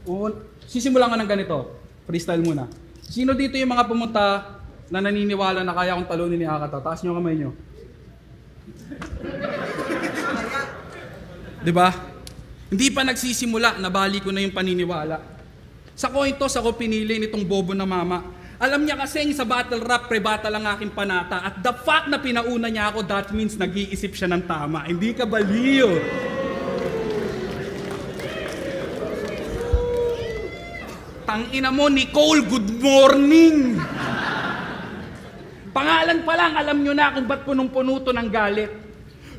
O, sisimulan ka ng ganito. Freestyle muna. Sino dito yung mga pumunta na naniniwala na kaya kong talunin ni Akata? Taas nyo kamay nyo. Diba? Hindi pa nagsisimula, nabali ko na yung paniniwala. Sa coin toss ako pinili nitong bobo na mama. Alam niya kasi sa battle rap, pre-battle ang aking panata. At the fact na pinauna niya ako, that means nag-iisip siya ng tama. Hindi ka baliw. Tangina mo, Nicole, good morning! Pangalan pa lang, alam nyo na kung ba't punong-puno to ng galit.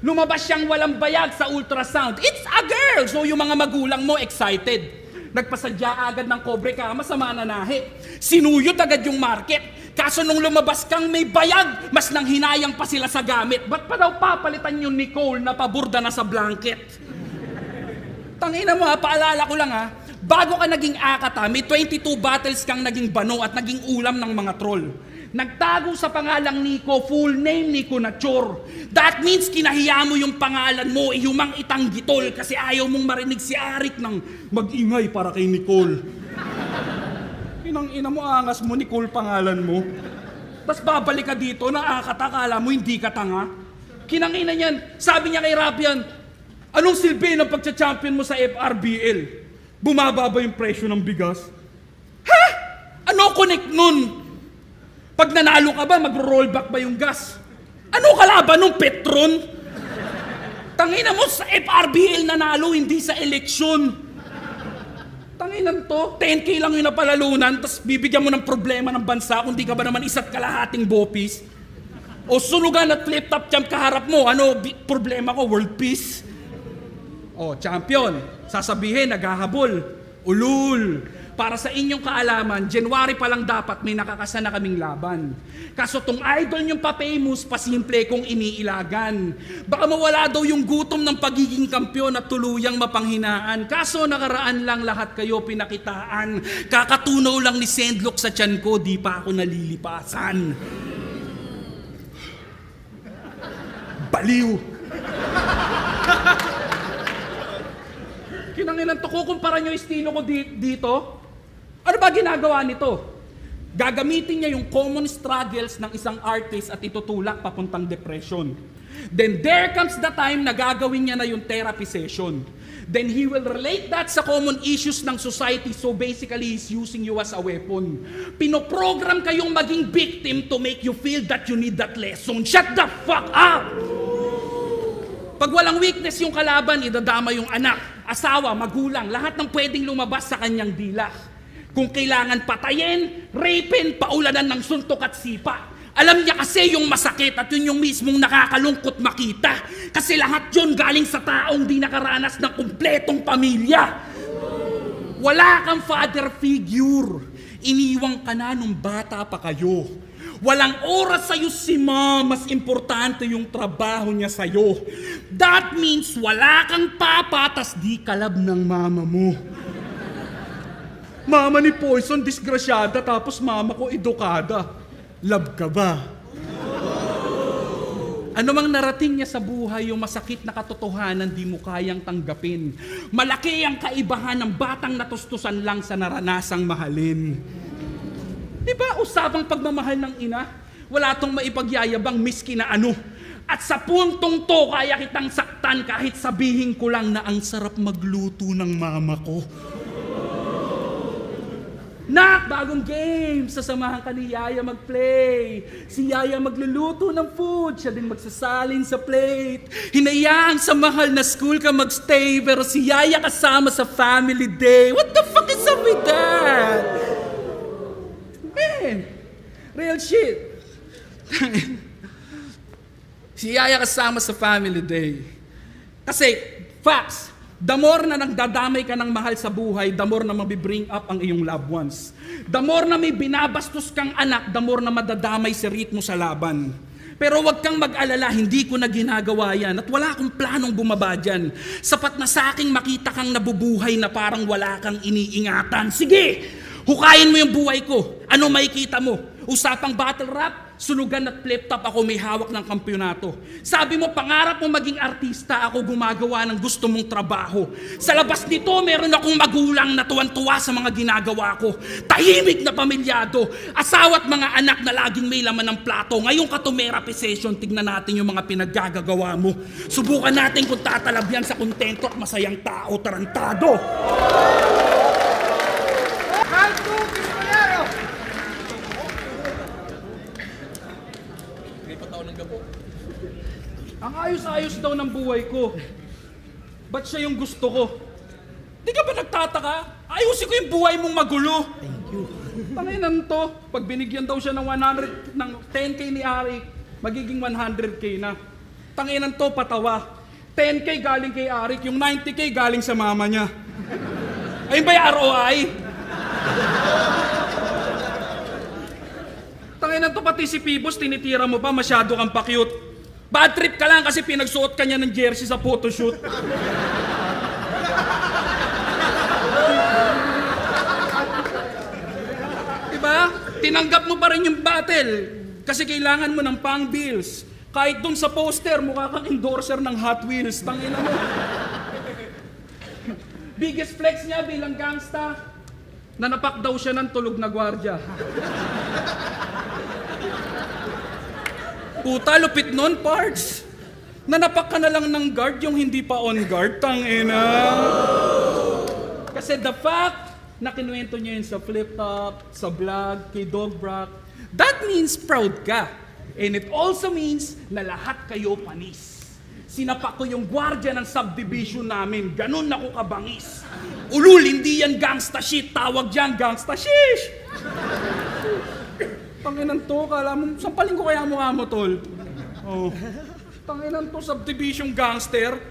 Lumabas siyang walang bayag sa ultrasound. It's a girl! So yung mga magulang mo excited. Nagpasadya agad ng kobre ka, masama na nahi. Sinuyod agad yung market. Kaso nung lumabas kang may bayag, mas nang hinayang pa sila sa gamit. Ba't pa daw papalitan yung Nicole na paburda na sa blanket? Tangina mo ha, paalala ko lang ha. Bago ka naging Akata, may 22 battles kang naging bano at naging ulam ng mga troll. Nagtago sa pangalang Nico, full name Nico Nachor. That means kinahiya mo yung pangalan mo, ihumang itanggitol kasi ayaw mong marinig si Arik ng mag-ingay para kay Nicole. Inang-ina mo, angas mo, Nicole pangalan mo. Tapos babalik ka dito na Akata, kala mo hindi ka tanga. Kinangina niyan, sabi niya kay Rapian, anong silbi ng pagcha-champion mo sa FRBL? Bumaba ba yung presyo ng bigas? Ha? Ano connect nun? Pag nanalo ka ba, magro-rollback ba yung gas? Ano kalaban nung Petron? Tangina mo, sa FRBL nanalo, hindi sa eleksyon. Tanginan to, 10K lang yung napalalunan, tapos bibigyan mo ng problema ng bansa kung di ka ba naman isa't kalahating bopis. O sunugan at flip-top champ kaharap mo, ano problema ko, world peace? O, champion, sasabihin, naghahabol, ulul. Para sa inyong kaalaman, January pa lang dapat may nakakasa na kaming laban. Kaso tong idol niyong pa-famous, pasimple kong iniilagan. Baka mawala daw yung gutom ng pagiging kampyon at tuluyang mapanghinaan. Kaso nakaraan lang lahat kayo pinakitaan. Kakatunaw lang ni Sendlock sa tiyan ko, di pa ako nalilipasan. Baliw! Kinanginan to, kukumpara nyo estilo ko dito. Ano ba ginagawa nito? Gagamitin niya yung common struggles ng isang artist at itutulak papuntang depression. Then there comes the time na gagawin niya na yung therapy session. Then he will relate that sa common issues ng society, so basically he's using you as a weapon. Pinoprogram kayong maging victim to make you feel that you need that lesson. Shut the fuck up! Pag walang weakness yung kalaban, idadama yung anak, asawa, magulang, lahat ng pwedeng lumabas sa kanyang dila. Kung kailangan patayin, rapin, paulanan ng suntok at sipa. Alam niya kasi yung masakit at yun yung mismong nakakalungkot makita. Kasi lahat yun galing sa taong di nakaranas ng kumpletong pamilya. Wala kang father figure. Iniwang ka na nung bata pa kayo. Walang oras sa'yo si mom, mas importante yung trabaho niya sa'yo. That means wala kang papa, tas di kalab ng mama mo. Mama ni Poison, disgrasyada, tapos mama ko edukada. Love ka ba? Ano mang narating niya sa buhay, yung masakit na katotohanan di mo kayang tanggapin. Malaki ang kaibahan ng batang natustusan lang sa naranasang mahalin. Di ba usapang pagmamahal ng ina? Wala tong maipagyayabang miski na ano. At sa puntong to, kaya kitang saktan kahit sabihin ko lang na ang sarap magluto ng mama ko. Nak, bagong game! Sasamahan ka ni Yaya mag-play. Si Yaya magluluto ng food, siya din magsasalin sa plate. Hinayaan sa mahal na school ka magstay, pero si Yaya kasama sa family day. What the fuck is up with that? Man, real shit. Si Yaya kasama sa family day. Kasi, facts, the more na nagdadamay ka ng mahal sa buhay, the more na mabibring up ang iyong loved ones. The more na may binabastos kang anak, the more na madadamay si ritmo sa laban. Pero wag kang mag-alala, hindi ko na ginagawa yan at wala akong planong bumaba dyan. Sapat na sa aking makita kang nabubuhay na parang wala kang iniingatan. Sige, hukayin mo yung buhay ko. Ano makikita mo? Usapang battle rap? sunugan at flip-top ako may hawak ng kampyonato. Sabi mo, pangarap mo maging artista, ako gumagawa ng gusto mong trabaho. Sa labas nito, meron akong magulang na tuwan-tuwa sa mga ginagawa ko. Tahimik na pamilyado, asawa at mga anak na laging may laman ng plato. Ngayong ka-therapy session, tignan natin yung mga pinaggagawa mo. Subukan natin kung tatalab yan sa kontento at masayang tao, tarantado. Ang ayos-ayos daw ng buhay ko. Ba't siya yung gusto ko? Di ka ba nagtataka? Ayusin ko yung buhay mong magulo. Thank you. Tanginan to. Pag binigyan daw siya ng 10K ni Ari, magiging 100K na. Tanginan to, patawa. 10K galing kay Arik, yung 90K galing sa mama niya. Ayun ba yung ROI? Tanginan to, pati si Pibos, tinitira mo pa, masyado kang pa-cute. Bad trip ka lang kasi pinagsuot ka niya ng jersey sa photoshoot. Diba? Tinanggap mo pa rin yung battle kasi kailangan mo ng pang bills. Kahit dun sa poster, mukha kang endorser ng Hot Wheels. Tangina mo. Biggest flex niya bilang gangsta, nanapak daw siya ng tulog na gwardya. Puta, lupit nun, parts. Nanapak ka na lang ng guard yung hindi pa on guard, tangina. Kasi the fact na kinuwento niya yun sa flip-top, sa vlog, kay Dog Brock, that means proud ka. And it also means na lahat kayo panis. Sinapak ko yung gwardiya ng subdivision namin, ganun ako kabangis. Ulul, hindi yan gangsta shit, tawag dyan gangsta shish. Tanginan to, kala mo, sampalin ko kaya mukha mo, tol. Oh. Tanginan to, subdivision gangster.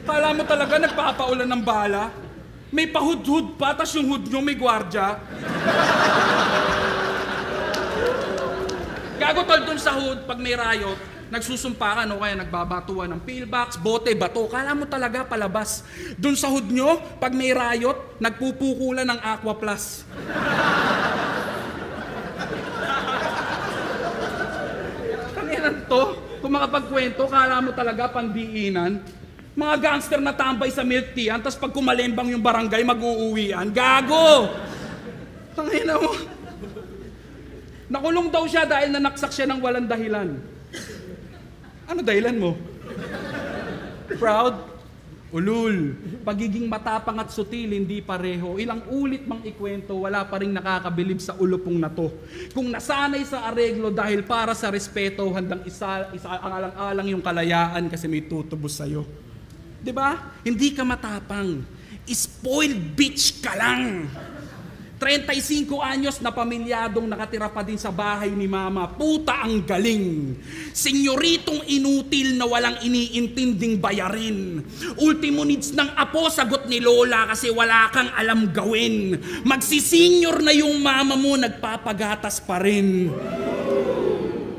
Kala mo talaga nagpapaulan ng bala? May pahud-hud pa, tas yung hood nyo may gwardya. Gago tol dun sa hood, pag may riot, nagsusumpa ka, no? Kaya nagbabatuan ng pillbox, bote, bato. Kala mo talaga palabas. Dun sa hood nyo, pag may riot, nagpupukulan ng Aqua Plus. To, kung makapagkwento, kala mo talaga pandiinan. Mga gangster na tambay sa milk teahan, tapos pag kumalembang yung barangay, mag-uuwian. Gago! Tangina mo. Nakulong daw siya dahil nanaksak siya ng walang dahilan. Ano dahilan mo? Proud? Ulul. Pagiging matapang at sutil, hindi pareho. Ilang ulit mang ikwento, wala pa rin nakakabilib sa ulupong na to. Kung nasanay sa areglo dahil para sa respeto, handang alang-alang yung kalayaan kasi may tutubos sa'yo. Diba? Hindi ka matapang. Spoiled bitch ka lang. 35 anyos na pamilyadong nakatira pa din sa bahay ni mama. Puta ang galing. Senyoritong inutil na walang iniintinding bayarin. Ultimo needs ng apo, sagot ni lola kasi wala kang alam gawin. Magsisenyor na yung mama mo, nagpapagatas pa rin.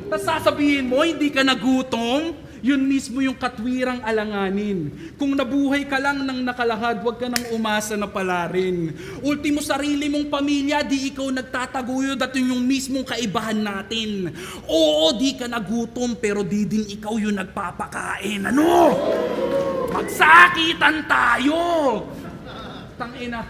Tapos sasabihin mo, hindi ka nagutom? Yun mismo yung katwirang alanganin. Kung nabuhay ka lang ng nakalahad, huwag ka nang umasa na pala rin. Ultimo sarili mong pamilya, di ikaw nagtataguyod at yun yung mismong kaibahan natin. Oo, di ka nagutom, pero di din ikaw yung nagpapakain. Ano? Magsakitan tayo! Tangina,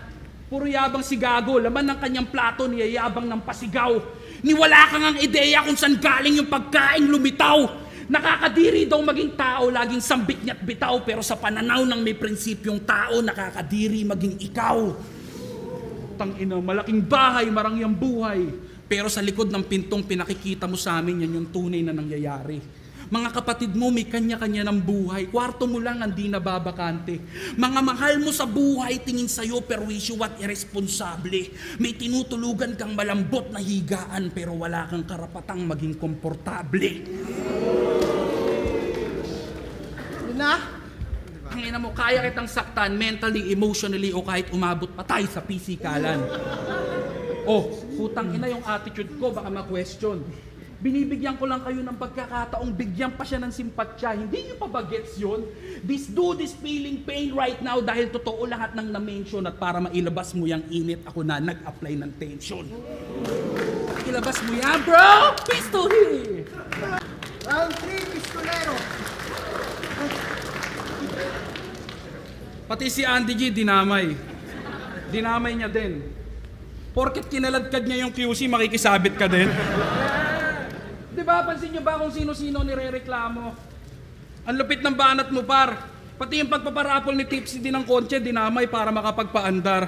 puro yabang si Gago, laman ng kanyang plato, niyayabang ng pasigaw. Niwala kang ang ideya kung saan galing yung pagkain lumitaw. Nakakadiri daw maging tao, laging sambit niya't bitaw, pero sa pananaw ng may prinsipyong tao, nakakadiri maging ikaw. Tangina, malaking bahay, marangyang buhay, pero sa likod ng pintong pinakikita mo sa amin, yan yung tunay na nangyayari. Mga kapatid mo, may kanya-kanya ng buhay. Kwarto mo lang ang di nababakante. Mga mahal mo sa buhay, tingin sa'yo, perwisyo at irresponsable. May tinutulugan kang malambot na higaan, pero wala kang karapatang maging komportable. Na? Ang ina mo, kaya kitang saktan mentally, emotionally, o kahit umabot pa tayo sa pisikalan. Oh, putang ina yung attitude ko, baka ma-question. Binibigyan ko lang kayo ng pagkakataong bigyan pa siya ng simpatsya. Hindi niyo pa ba gets yun? This dude is feeling pain right now dahil totoo lahat ng na-mention at para mailabas mo yung init, ako na nag-apply ng tension. ilabas mo yan, bro! Pistol here! Round 3, pistolero. Pati si Andy G, dinamay. Dinamay niya din. Porket kinaladkad niya yung QC, makikisabit ka din. Di ba, pansin niyo ba kung sino-sino nirereklamo? Ang lupit ng banat mo, par. Pati yung pagpaparapol ni Tipsy din ng konche, dinamay para makapagpaandar.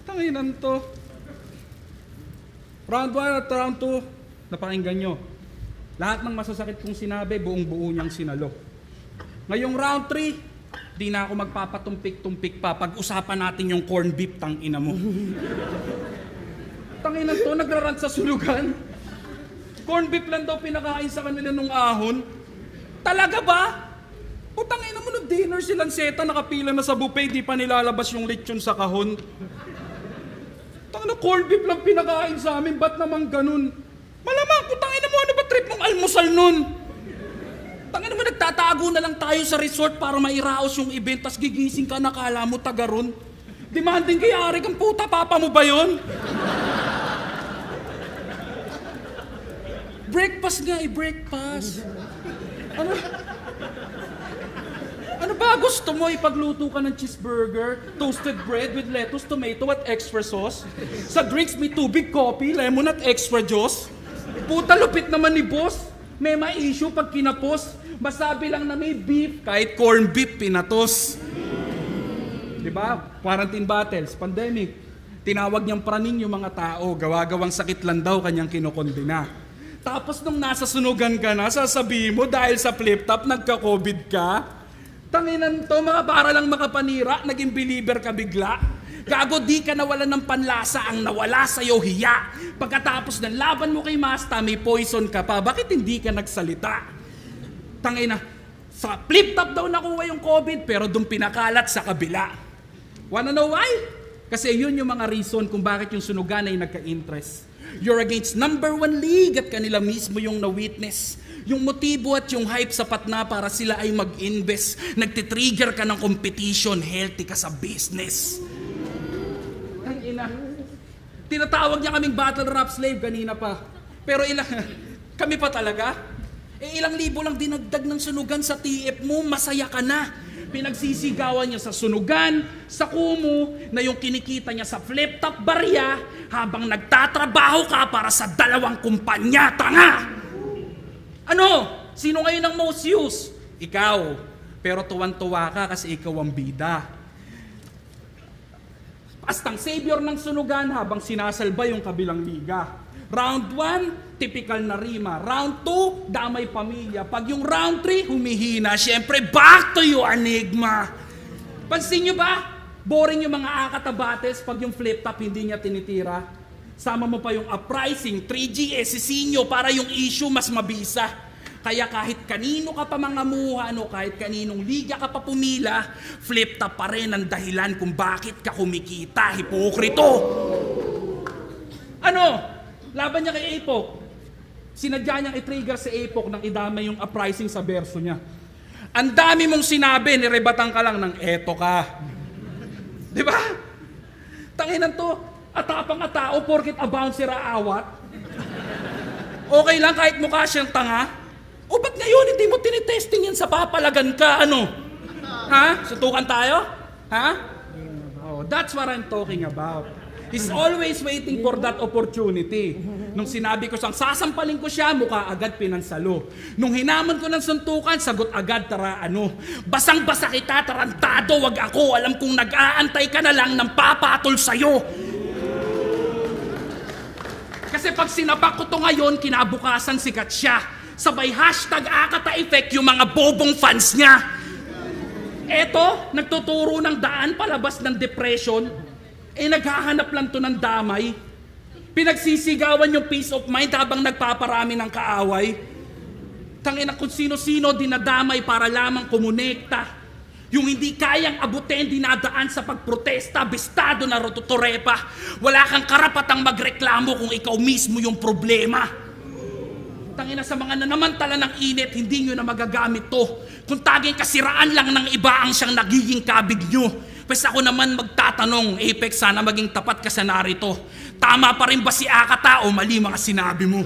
Tanginan to. Round 1 at round 2, napakinggan nyo. Lahat ng masasakit kong sinabi, buong-buo niyang sinalo. Ngayong round 3, di na ako magpapatumpik-tumpik pa. Pag-usapan natin yung corn beef, tangina mo. Tanginan to, nagrarant sa sulugan. Corn beef lang daw pinakain sa kanila nung ahon. Talaga ba? O tangina mo, nung dinner silang seta, nakapila na sa buffet, di pa nilalabas yung lechon sa kahon. Tangina, corn beef lang pinakain sa amin, ba't naman ganun? Malamang ko, tangina mo, ano ba trip mong almusal nun? Tangina mo, nagtatago na lang tayo sa resort para mairaos yung event, tas gigising ka, nakala mo taga ron. Demanding kay Ari kang puta, papa mo ba yun? Breakfast nga, breakfast. Ano ba gusto mo? Ipagluto ka ng cheeseburger, toasted bread with lettuce, tomato at extra sauce? Sa drinks may tubig, coffee, lemon at extra juice? Puta, lupit naman ni boss. May ma-issue pag kinapos. Masabi lang na may beef, kahit corn beef, pinatos. Diba? Quarantine battles, pandemic. Tinawag niyang praning yung mga tao, gawa-gawang sakit lang daw kanyang kinokondena. Tapos nung nasa sunugan ka na, sasabihin mo dahil sa flip-top, nagka-COVID ka? Tanginan to, mga para lang makapanira, naging believer ka bigla. Gago, di ka nawalan ng panlasa, ang nawala sa'yo hiya. Pagkatapos ng laban mo kay Masta, may poison ka pa, bakit hindi ka nagsalita? Tangina, sa flip-top daw nakuha yung COVID, pero doon pinakalat sa kabila. Wanna know why? Kasi yun yung mga reason kung bakit yung sunugan ay nagka-interest. You're against number 1 league at kanila mismo yung na-witness. Yung motibo at yung hype sapat na para sila ay mag-invest. Nagtitrigger ka ng competition, healthy ka sa business. Ang ina. Tinatawag niya kaming battle rap slave kanina pa. Pero kami pa talaga? Ilang libo lang dinagdag ng sunugan sa TF mo, masaya ka na. Pinagsisigawan niya sa sunugan, sa kumu, na yung kinikita niya sa flip-top barya habang nagtatrabaho ka para sa 2 kumpanya, tanga! Ano? Sino ngayon ang most used? Ikaw. Pero tuwan-tuwa ka kasi ikaw ang bida. Pastang savior ng sunugan habang sinasalba yung kabilang liga. Round 1, typical na rima. Round 2, damay pamilya. Pag yung round 3, humihina. Siyempre, back to you, enigma. Pansin nyo ba? Boring yung mga akatabates pag yung flip-top hindi niya tinitira. Sama mo pa yung uprising, 3G, Sisinyo para yung issue mas mabisa. Kaya kahit kanino ka pa mangamuhan o kahit kaninong liga ka pa pumila, flip-top pa rin ang dahilan kung bakit ka kumikita, hipokrito. Ano? Laban niya kay Apok. Sinadya niyang i-trigger si Apok nang idamay yung uprising sa verso niya. Ang dami mong sinabi, nirebatan ka lang ng eto ka. Di ba? Tanginan to, atapang atao porkit abound si Raawat. Okay lang kahit mukha siyang tanga. O ba't ngayon hindi mo tinitesting yan sa papalagan ka? Ano? Ha? Sutukan tayo? Ha? Oh, that's what I'm talking about. He's always waiting for that opportunity. Nung sinabi ko siyang sasampalin ko siya, mukha agad pinansalo. Nung hinamon ko ng suntukan, sagot agad, tara ano. Basang-basa kita, tarantado, wag ako. Alam kong nag-aantay ka na lang ng papatol sa'yo. Kasi pag sinapak ko to ngayon, kinabukasan sikat siya. Sabay hashtag Akata Effect yung mga bobong fans niya. Eto, nagtuturo ng daan palabas ng depression. Naghahanap lang to ng damay. Pinagsisigawan yung peace of mind habang nagpaparami ng kaaway. Tangina kung sino-sino dinadamay para lamang kumonekta. Yung hindi kayang abutin, dinadaan sa pagprotesta, bistado na rototorepa. Wala kang karapatang magreklamo kung ikaw mismo yung problema. Tangina sa mga nanamantala ng init, hindi nyo na magagamit to. Kung taging kasiraan lang ng iba ang siyang nagiging kabig nyo. Pwes ako naman magtatanong, Apex, sana maging tapat ka sa narito. Tama pa rin ba si Akata o mali mga sinabi mo?